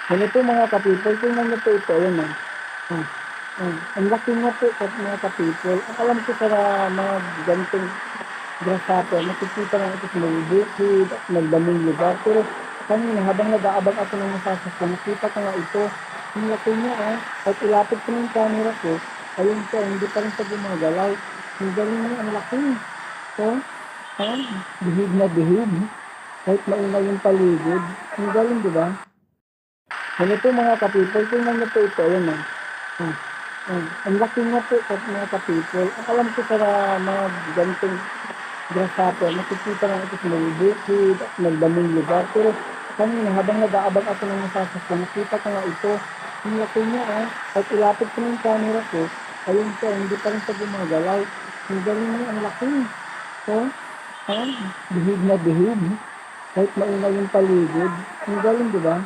Ano po mga ka-people, tingnan niyo po ito, ayan oh. Hmm, ang laki niya po mga ka-people. Ang alam ko sa mga ganitong grasshopper, nakikita lang ito sa mga bukid at magdaming lugar. Pero kanina habang nag-aabang ako ng masasakyan, nakita ko nga ito. Ang laki niya At ilapit ko ng camera ko, ayun siya, hindi pa rin siya gumagalaw. Ang galing niya, ang laki. So, bihig na bihig. Kahit maingay yung paligid. Ang galing, di ba? Ano po mga ka-people, tingnan niyo po ito, ayan oh. Ang laki niya po mga ka-people. Ang alam ko sa mga ganitong grasshopper, nakikita lang ito sa mga bukid at magdaming lugar. Pero kanina habang nag-aabang ako ng masasakyan, nakita ko nga ito. Ang laki niya At ilapit ko ng camera ko, ayun siya, hindi pa rin siya gumagalaw. Ang galing niya, ang laki. So, bihig na bihig. Kahit maingay yung paligid. Ang galing, di ba?